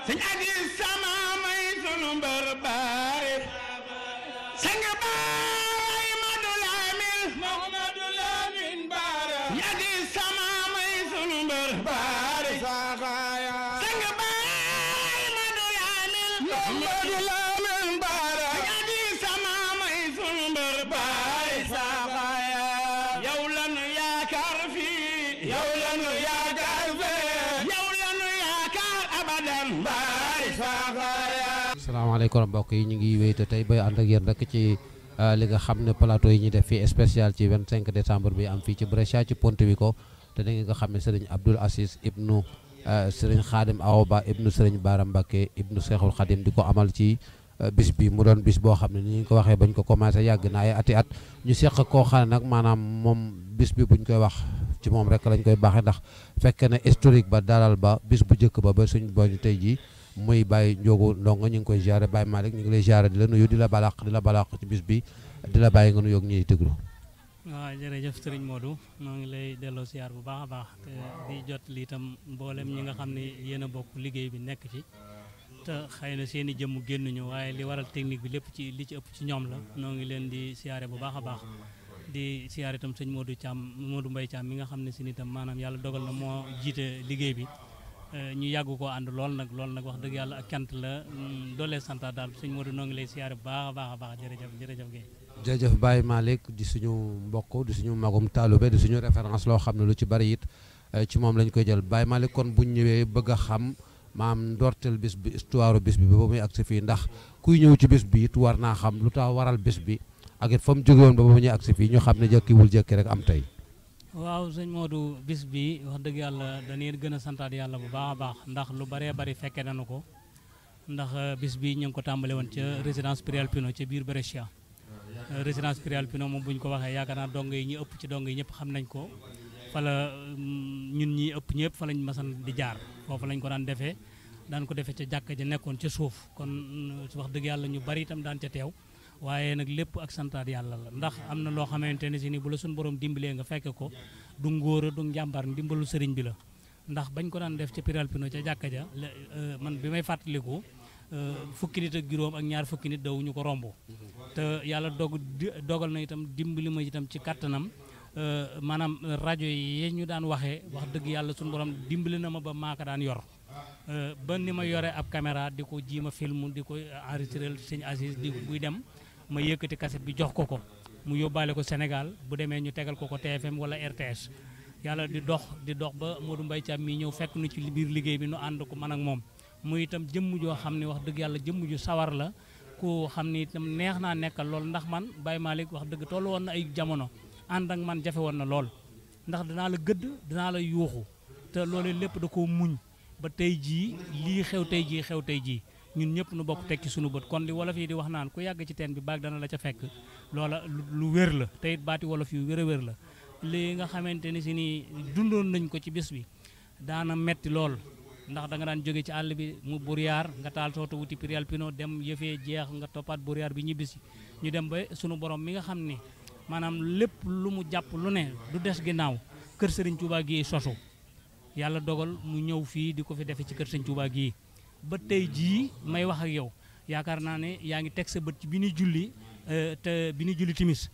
sëñ Aziz sama may sunu mbër baay sang baay Madu Lamin Baara sëñ Aziz sama may sunu mbër baay saxaaya sang baay Madu Lamin Baara sëñ Aziz sama may sunu mbër baay saxaaya yow lanu yaakaar fii yow lanu yaakaar fee yow lanu yaakaar abadan baay saxaaya. Asalaamaaleykum mbokk yi ñu ngi wéyte tey bay ànd ak yéen rek ci li nga xam ne plateau yi ñuy def fii spécial ci 25 décembre bi am fii ci Brescia ci Pontevico te da nga xam ne Serigne Abdoul Aziz ibnu Serigne Khadim Awa Ba ibnu Serigne Bara Mbacké ibnu Cheikhul Khadim di ko amal ci bis bi mu doon bis boo xam ne ni ñu ko waxee bañ ko commencé yàgg na ay ati at ñu seq koo xam ne nag maanaam moom bis bi buñ koy wax ci moom rek lañ koy baaxee ndax fekk na historique ba dalal ba bis bu njëkk ba suñ boñu tey jii muy Baye Ndiogu Ndongo ñu ngi koy ziare Baye Malick ñu ngi lay ziare di la nuyu di la balaq ci bis bi di la bàyyi nga nuyoog ñuy déglu. waaw jërëjëf sëriñ Modou maa ngi lay delloo ziar bu baax a baax te di jot li itam mboolem ñi nga xam ne yéen a bokk liggéey bi nekk ci te xëy na seen i jëmm génnuñu waaye li waral technique bi lépp ci li ci ëpp ci ñoom la noo ngi leen di ziare bu baax a baax di ziare itam sëñ Modou Mbaye Thiam mi nga xam ne si itam maanaam yàlla dogal na moo jiite liggéey bi. ñu yàgg koo ànd lool nag wax dëgg yàlla ak cant la doolee santa daal sëñ Modou noo ngi lay siyaare bu baax a baax jërëjëf Guèye. jërëjëf Baye Malick di suñu mbokk di suñu magum taalube di suñu référence loo xam ne lu ci bari it ci moom lañ koy jël Baye Malick kon buñ ñëwee bëgg a xam maam ndorteel bis bi histoire bis bi ba muy agsi fii ndax kuy ñëw ci bis bi it war naa xam lu tax waral bis bi ak it fa mu jóge woon ba muy agsi fii ñu xam ne jëkkiwul jëkki rek am tey. waaw sëñ Modou bis bi wax dëgg yàlla dañuy gën a santaat yàlla bu baax a baax ndax lu baree bari fekke nañu ko ndax bis bi ñu ngi ko tàmbale woon ca résidence Prialpino ca biir Brescia résidence Prialpino moom bu ñu ko waxee yaakaar naa dong yi ñi ëpp ci dong yi ñëpp xam nañ ko fa la ñun ñi ëpp ñëpp fa lañ masan di jaar foofu lañ ko daan ko defee ca jàkka ja nekkoon ca suuf kon wax dëgg yàlla ñu bari itam daan ca teew waaye nag lépp ak santaat yàlla la ndax am na loo xamante ne si ni bu la suñu borom dimbalee nga fekke ko du ngóora du njàmbar ndimbalu sëriñ bi la ndax bañ ko daan def ca Prialpino ca jàkka ja man bi may fàttaliku fukki nit ak juróom ak ñaar fukki nit dawuñu ko romb te yàlla dogal na itam dimbali ma itam ci kattanam maanaam rajo yi ñu daan waxee wax dëgg yàlla suñu borom dimbali na ma ba maa ko daan yor ba ni ma yore ab caméra di ko jiima film di ko enregistré sëñ Aziz di buy dem ma yëkkati cassette bi jox ko mu yóbbaale ko Sénégal bu demee ñu tegal ko TFM wala RTS yàlla di dox ba Modou Mbaye Thiam mii ñëw fekk nu ci biir liggéey bi nu ànd ko man ak moom muy itam jëmm joo xam ne wax dëgg yàlla jëmm ju sawar la ku xam ne itam neex naa nekkal lool ndax man Baye Malick wax dëgg tollu woon na ay jamono ànd ak man jafe woon na lool ndax dinaa la gëdd dinaa la yuuxu te loolu lépp da koo muñ ba tey jii lii xew tey jii ñun ñëpp nu bokk tekki sunu bët kon li wolof yi di wax naan ku yàgg ci teen bi baag dana la ca fekk loola lu wér la te it baati wolof yu wér a wér la li nga xamante ni si ni dundoon nañ ko ci bés bi daana metti lool ndax da nga daan jóge ci àll bi mu buriyaar nga taal sooto wuti Prialpino dem yëfee jeex nga toppaat buriyaar bi ñibbisi ñu dem ba sunu borom mi nga xam ne maanaam lépp lu mu jàpp lu ne du des ginnaaw kër Serigne Touba gi sosu yàlla dogal mu ñëw fii di ko fi defe ci kër Serigne Touba gi ba tey jii may wax ak yow yaakaar naa ne yaa ngi teg sa bët ci bi ñuy julli te bi ñuy julli timis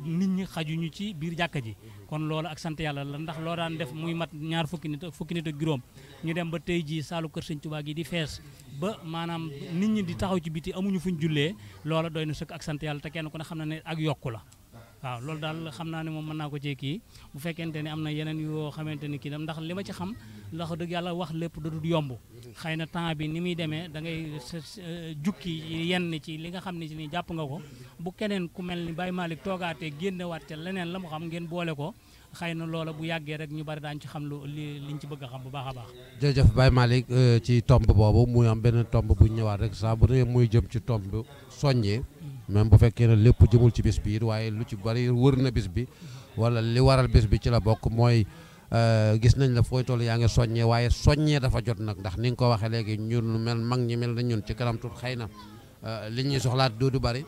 nit ñi xajuñu ci biir jàkka ji kon loolu ak sant yàlla la ndax loo daan def muy mat ñaar fukki nit ak juróom ñu dem ba tey jii saalu kër Sëñ Tuubaa gi di fees ba maanaam nit ñi di taxaw ci biti amuñu fuñ jullee loola doy na sëkk ak sant yàlla te kenn ku ne xam na ne ak yokku la waaw loolu daal xam naa ne moom mën naa ko cee kii bu fekkente ni am na yeneen yoo xamante ni kii ndax li ma ci xam ndax dëgg yàlla wax lépp da dul yomb xëy na temps bi ni muy demee da ngay jukki yenn ci li nga xam ne ci ni jàpp nga ko bu keneen ku mel ni Baye Malick toogaatee génnewaat ca leneen la mu xam ngeen boole ko xëy na loola bu yàggee rek ñu bari daañu ci xam liñ ci bëgg a xam bu baax a baax. jërëjëf Baye Malick ci tomb boobu muy am benn tomb bu ñëwaat rek saa bu ne muy jëm ci tomb soññee même bu fekkee ne lépp jëmul ci bis bi waaye lu ci bari wër na bis bi wala li waral bis bi ci la bokk mooy gis nañ la fooy toll yaa ngi soññee waaye soññee dafa jot nag ndax ni nga ko waxee léegi ñun mel mag ñi mel na ñun ci kanam tuut xëy na li ñuy soxlaat du bari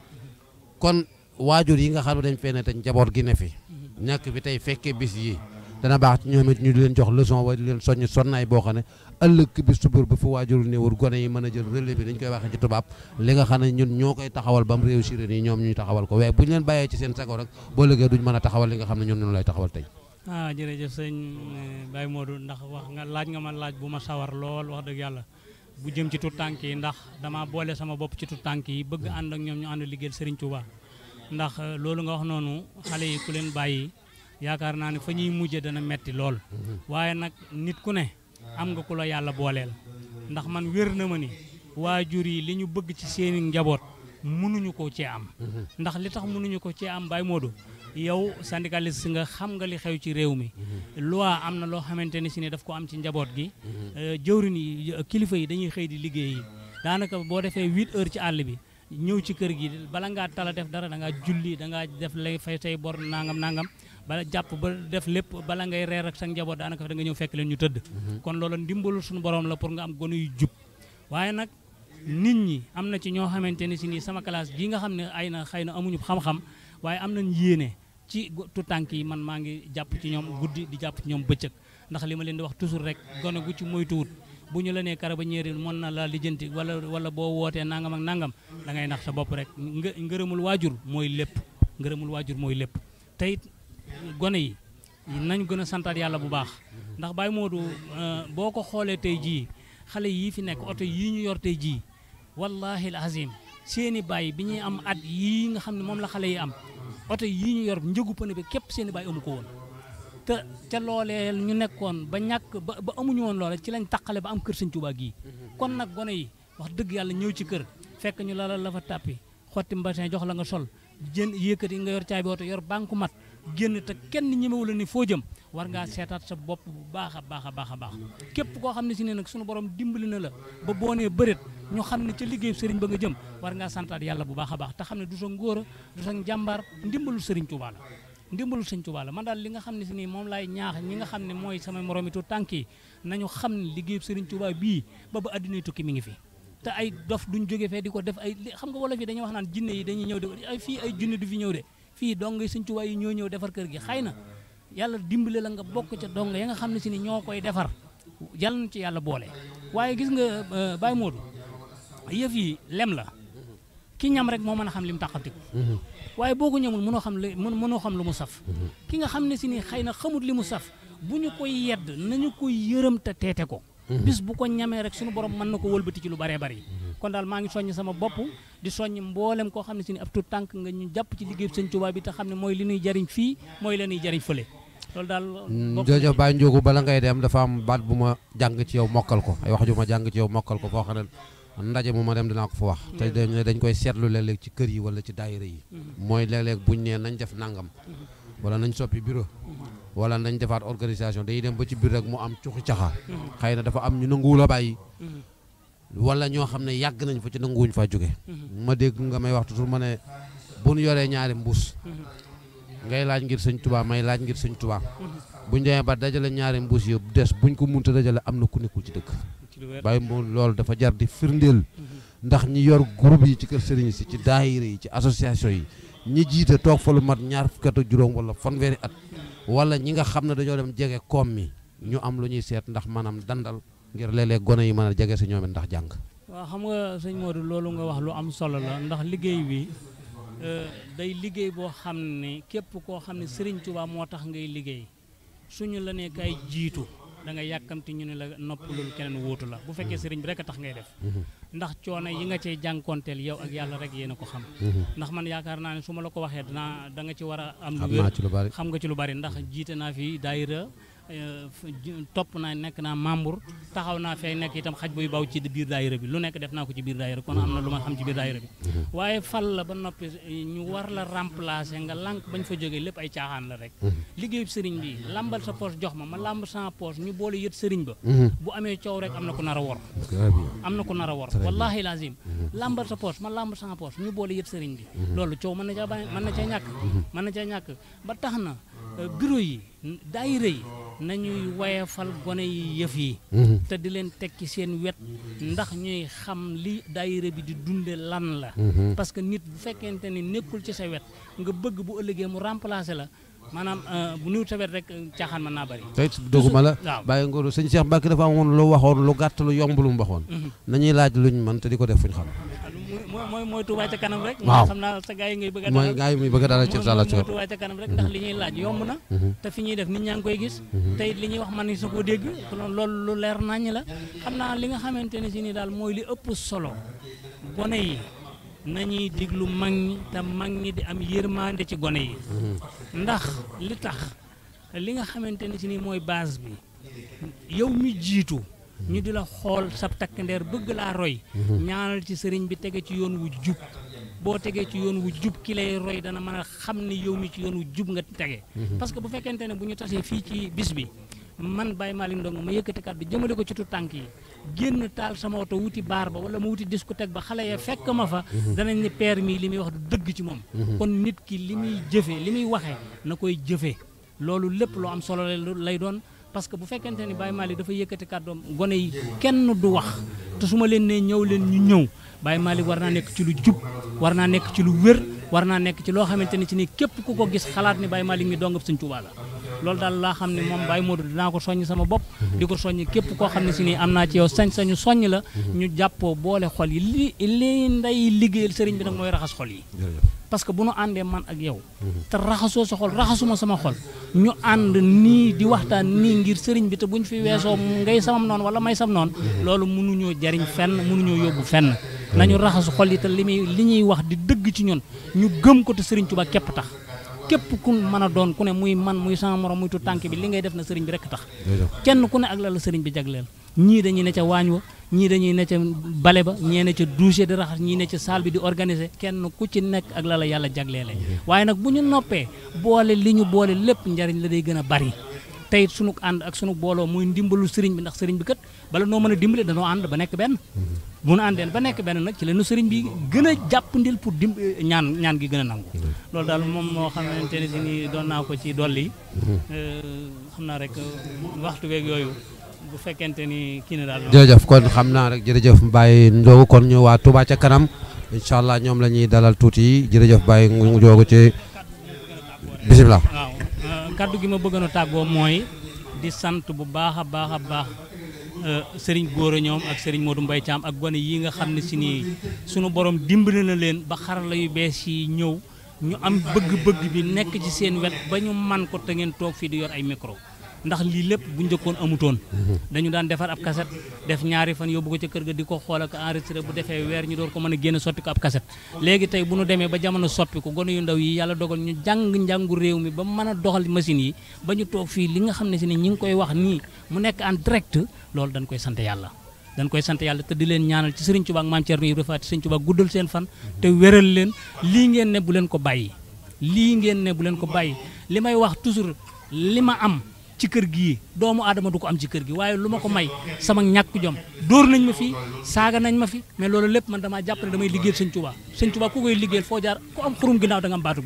kon waajur yi nga xam ne dañ fee ne te njaboot gi ne fi nekk fi tey fekkee bis yi dana baax ci ñoom it ñu di leen jox leçon wa di leen soññ sonnaay boo xam ne ëllëg bi subur ba fu waajur néewul gone yi mën a jël relais bi dañ koy waxee ci tubaab li nga xam ne ñun ñoo koy taxawal ba mu réussir nii ñoom ñuy taxawal ko waaye bu ñu leen bàyyee ci seen sago rek boo lëgee duñ mën a taxawal li nga xam ne ñun ñoo lay taxawal tey. jërëjëf sëñ Baye Modou ndax laaj nga ma laaj bu ma sawar lool wax dëgg yàlla bu jëm ci tout tànk yi ndax dama boole sama bopp ci tout tànk yi bëgg ànd ak ñoom ñu ànd liggéeyal Serigne Touba ndax loolu nga wax noonu xale yi ku leen bàyyi yaakaar naa ne fa ñuy mujje dana metti lool waaye nag nit ku ne am nga ku la yàlla booleel ndax man wér na ma ni waajur yi li ñu bëgg ci seeni njaboot mënuñu ko cee am ndax li tax mënuñu ko cee am Baye Modou yow syndicaliste nga xam nga li xew ci réew mi loi am na loo xamante ni si ne daf ko am ci njaboot gi jëwrin yi kilifa yi dañuy xëy di liggéey yi daanaka boo defee 8 heures ci àll bi ñëw ci kër gi bala ngaa tala def dara da ngaa julli da ngaa def lay fay say bor nangam bala jàpp ba def lépp bala ngay reer ak sa njaboot daanaka da nga ñëw fekk leen ñu tëdd kon loolu ndimbalul suñu borom la pour nga am gone yu jub waaye nag nit ñi am na ci ñoo xamante ni si nii sama classe gi nga xam ne ay na xëy na amuñu xam-xam waaye am nañ yéene ci tu tànk yi man maa ngi jàpp ci ñoom guddi di jàpp ci ñoom bëccëg ndax li ma leen di wax toujours rek gone gu ci moytuwut bu ñu la nee carabinieri mën na la lijjanti wala boo wootee nangam ak nangam da ngay nax sa bopp rek ngërëmul waajur mooy lépp ngërëmul waajur mooy lépp te it gone yi nañ gën a santaat yàlla bu baax ndax Baye Modou boo ko xoolee tey jii xale yii fi nekk oto yii ñu yor tey jii wallahi al azim seeni baay bi ñuy am at yii nga xam ne moom la xale yi am oto yii ñu yor njëgu pëne bi képp seeni baay amu ko woon te ca loolee ñu nekkoon ba ñàkk ba amuñu woon loola ci lañ taqale ba am kër Sëñ Tuubaa gii kon nag gone yi wax dëgg yàlla ñëw ci kër fekk ñu lalal la fa tàppi xotti mbasin jox la nga sol jën yëkkati nga yor caabi oto yor banku mat génn te kenn ñemewu la ni foo jëm war ngaa seetaat sa bopp bu baax a baax a baax a baax képp koo xam ne si ne nag sunu borom dimbali na la ba boo nee bëreet ñu xam ne ca liggéeyu sëriñ ba nga jëm war ngaa santaat yàlla bu baax a baax te xam ne du sa ngóora du sa njàmbaar ndimbalul sëriñ Tuubaa la ndimbalul sëriñ Tuubaa la man daal li nga xam ne si nii moom laay ñaax ñi nga xam ne mooy sama moromitu tànk yi nañu xam ne liggéeyu sëriñ Tuubaa bii ba addunay tukki mi ngi fi te ay dof duñ jóge fee di ko def ay xam nga wala fii dañuy wax naan jinne yi dañuy ñëw de ay fii ay junne du fi ñëw de fii dong Sëñ Tuubaa yi ñoo ñëw defar kër gi xëy na yàlla dimbale la nga bokk ca dong ya nga xam ne si ni ñoo koy defar yàlla na ci yàlla boole waaye gis nga Baye Modou yëf yi lem la ki ñam rek moo mën a xam li mu taxatiku waaye boo ko ñamul mënoo xam lu mu saf ki nga xam ne si ni xëy na xamut li mu saf bu ñu koy yedd nañu koy yërëm te teete ko bis bu ko ñamee rek suñu borom mën na ko wëlbati ci lu baree bari kon daal maa ngi soññ sama bopp di soññ mboolem koo xam ne si ni ab tuut tànk nga ñu jàpp ci liggéey Sëñ Tuubaa bi te xam ne mooy li ñuy jariñ fii mooy la ñuy jariñ fële loolu daal jërëjëf Baye Ndiogou bala ngay dem dafa am baat bu ma jàng ci yow mokkal ko ay wax ju ma jàng ci yow mokkal ko foo xam ne ndaje mu ma dem dinaa ko fa wax te dañ koy seetlu léeg-léeg ci kër yi wala ci daayira yi mooy léeg-léeg buñ nee nañ def nangam wala nañ soppi bureau wala nañ defaat organisation dañuy dem ba ci biir rek mu am cuxi caxa xëy na dafa am ñu nanguwul a bàyyi wala ñoo xam ne yàgg nañ fa ci nanguwuñ fa jóge ma dégg nga may wax toujours ma ne bu ñu yoree ñaari mbuus ngay laaj ngir Sëñ Tuubaa may laaj ngir Sëñ Tuubaa buñ demee ba dajale ñaari mbuus yi des buñ ko munta dajale am na ku nekkul ci dëkk bàyyi mo loolu dafa jar di firndeel ndax ñi yor groupe yi ci kër sëriñ si ci daayira yi ci association yi ñi jiite toog fa lu mat ñaar fukki at ak juróom wala fanweeri at wala ñi nga xam ne dañoo dem jege koom mi ñu am lu ñuy seet ndax maanaam dandal ngir léeg-léeg gone yi mën a jege si ñoom it ndax jàng. waaw xam nga sëñ Modou loolu nga wax lu am solo la ndax liggéey bi day liggéey boo xam ne képp koo xam ne Sëriñ Tuubaa moo tax ngay liggéey suñu la ne kay jiitu da nga yàkkamti ñu ne la noppalul keneen wóotu la bu fekkee sëriñ bi rek a tax ngay def ndax coono yi nga cay jànkoonteel yow ak yàlla rek yéen a ko xam ndax man yaakaar naa ne su ma la ko waxee da nga ci war a am lu wér xam nga ci lu bari ndax jiite naa fi daayira topp naa nekk naa membre taxaw naa fee nekk itam xaj buy baw ci biir daayira bi lu nekk def naa ko ci biir daayira kon am na lu ma xam ci biir daayira bi waaye fal la ba noppi ñu war la remplacer nga lànk bañ fa jógee lépp ay caaxaan la rek liggéeyu sëriñ bi lambal sa poche jox ma lamb sama poche ñu boole yët sëriñ ba bu amee coow rek am na ku nar a wor wallahi lazim lambal sa poche ma lamb sama poche ñu boole yët sëriñ bi loolu coow mën na cee ñàkk ba tax na bureau yi daayira yi nañuy wayefal gone yi yëf yi te di leen teg ci seen wet ndax ñuy xam li daayira bi di dunde lan la parce que nit bu fekkente ni nekkul ci sa wet nga bëgg bu ëllëgee mu remplacer la maanaam bu nuyu tabet rek caaxaan mën naa bari. tey doguma la waaw bàyyi ngóor sëñ Cheikh Mbacke dafa amoon lu waxoon lu gàtt lu yomb lu mu waxoon. nañuy laaj luñ mën te di ko def fuñ xam. mooy Touba ca kanam rek. waaw xam naa sa gars yi ngay bëgg a. mooy gars yi muy bëgg a dalal ci sala ci mooy Touba ca kanam rek ndax li ñuy laaj yomb na. te fi ñuy def nit ñaa ngi koy gis. te it li ñuy wax man ni su ko dégg loolu lu leer naññ la xam naa li nga xamante ne si ni daal mooy li ëpp solo gone yi nañuy diglu mag ñi te mag ñi di am yërmande ci gone yi. ndax li tax li nga xamante ne si ni mooy base bi yow mi jiitu. ñu di la xool sab takk ndeer bëgg laa roy ñaanal ci sëriñ bi tege ci yoon wu jub boo tegee ci yoon wu jub ki lay roy dana mën a xam ne yow mi ci yoon wu jub nga tege parce que bu fekkente ne bu ñu tasee fii ci bis bi man Baye Malick Ndongo ma yëkkati kàddu jëmale ko ci tu tànk yi génn taal sama oto wuti baar ba wala ma wuti discothèque ba xale ya fekk ma fa danañ ne père mi li muy wax du dëgg ci moom kon nit ki li muy jëfe li muy waxee na koy jëfe loolu lépp lu am solo lay doon parce que bu fekkente ni Baye Malick dafa yëkkati kàddoom gone yi kenn du wax te su ma leen nee ñëw leen ñu ñëw Baye Malick war naa nekk ci lu jub war naa nekk ci lu wér war naa nekk ci loo xamante ni ci ni képp ku ko gis xalaat ni Baye Malick mi dongab Sëñ Tuubaa la loolu daal laa xam ne moom Baye Modou dinaa ko soññ sama bopp di ko soññ képp koo xam ne si nii am naa ci yow sañ-sañu soññ la ñu jàppoo boole xol yi li nday liggéeyal sëriñ bi nag mooy raxas xol yi parce que bu nu àndee man ak yow te raxasoo sa xol raxasuma sama xol ñu ànd nii di waxtaan nii ngir sëriñ bi te buñ fi weesoo ngay samam noonu wala may sam noonu loolu mënuñoo jariñ fenn mënuñoo yóbbu fenn nañu raxasu xol yi te li ñuy wax di dëgg ci ñun ñu gëm ko te sëriñ Tuubaa képp tax képp ku mën a doon ku ne muy man muy sama morom muy tu tànk bi li ngay def na sëriñ bi rekk tax kenn ku ne ak la sëriñ bi jagleel ñii dañuy ne ca waañ wa ñii dañuy ne ca bale ba ñee ne ca douche di raxas ñii ne ca salle bi di organiser kenn ku ci nekk ak la yàlla jagleele waaye nag bu ñu noppee boole li ñu boole lépp njariñ la day gën a bari tey sunu ànd ak sunu booloo muy ndimbalu sëriñ bi ndax sëriñ bi kat bala noo mën a dimbale dañoo ànd ba nekk benn bu nu àndeen ba nekk benn nag ci la nu sëriñ bi gën a jàppandil pour ñaan gi gën a nangu loolu daal moom moo xamante ne si ni doon naa ko ci dolli xam naa rek waxtu beeg yooyu bu fekkente ni kii na daal jërëjëf kon xam naa rek jërëjëf Baye Ndiogu kon ñu waa Touba ca kanam incha allah ñoom la ñuy dalal tuuti jërëjëf Baye Ndiogu ci bisimilah. waaw kaddu gi ma bëggoon a tàggoo mooy di sant bu baax a baax a baax Serigne Gora ñoom ak Serigne Modou Mbaye Thiam ak gone yi nga xam ne si nii sunu borom dimbali na leen ba xarala yu bees yi ñëw ñu am bëgg-bëgg bi nekk ci seen wet ba ñu man ko te ngeen toog fii di yor ay micro ndax lii lépp bu njëkkoon amutoon dañu daan defar ab cassette def ñaari fan yóbbu ko ca kër ga di ko xool ak enregistré bu defee weer ñu door ko mën a génn sotti ko ab cassette léegi tey bu ñu demee ba jamono soppi ko gone yu ndaw yi yàlla dogal ñu jàng njàngu réew mi ba mën a doxal machine yi ba ñu toog fii li nga xam ne si ni ñi ngi koy wax nii mu nekk en direct loolu dañ koy sant yàlla te di leen ñaanal ci Serigne Touba ak Mame Thierno Ibrahima Faty Serigne Touba guddal seen fan te wéral leen lii ngeen ne bu leen ko bàyyi li may wax toujours li ma am ci kër gii doomu aadama du ko am ci kër gi waaye lu ma ko may sama ñàkk jom dóor nañ ma fi saaga nañ ma fi mais loolu lépp man damaa jàpp ne damay liggéeyal Sëñ Tuubaa ku koy liggéeyal foo jaar ku am xurum ginnaaw da nga am baatu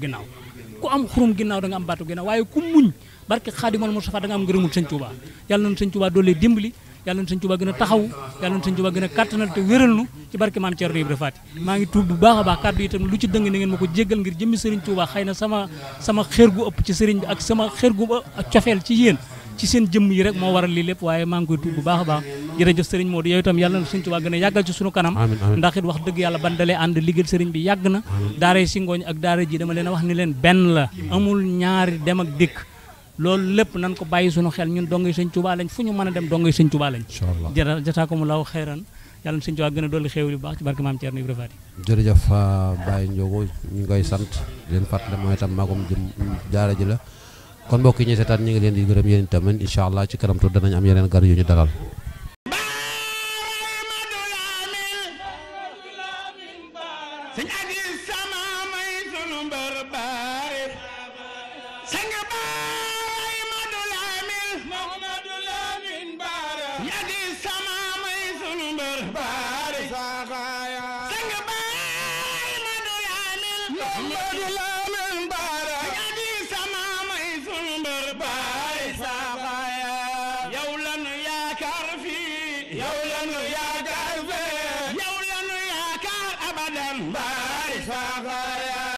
ginnaaw waaye ku muñ barke Xaadimal Mustafaa da nga am ngërëmul Sëñ Tuubaa yàlla na Sëñ Tuubaa doole dimbali yàlla na Sëñ Tuubaa gën a taxaw yàlla na Sëñ Tuubaa gën a kàttanal te wéral nu ci barke Maam Thierno Ibrahima Faty maa ngi tuub bu baax a baax kàddu yi itam lu ci dëng na ngeen ma ko jéggal ngir jëmmi Sëriñ Tuubaa xëy na sama xër gu ëpp ci sëriñ bi ak sama xër gu cofeel ci yéen ci seen jëmm yi rek moo waral lii lépp waaye maa ngi koy tuub bu baax a baax jërëjëf Sëriñ Modou yow itam yàlla na Sëñ Tuubaa gën a yàggal ci sunu kanam ndax it wax dëgg yàlla ban dalee ànd liggéeyal sëriñ bi yàgg na daara si ngooñ ak daara ji dama leen a wax ni leen benn la amul ñaari dem ak dikk loolu lépp nan ko bàyyi sunu xel ñun dongay Sëñ Tuubaa lañ fu ñu mën a dem dongay Sëñ Tuubaa lañ jazaakumullahu xayran yàlla na Sëñ Tuubaa gën a dolli xéewal bu baax ci barke Maam Thierno Ibrahima Faty jërëjëf Baye Ndiogu ñu ngay sant di leen fàttali mooy itam magum jëm daara ji la kon mbokk yi ñuy seetaan ñu ngi leen di gërëm yéen tamit incha allah ci kanam tuuti danañ am yeneen gar yu ñu dalal yow lan yaakaar fii yow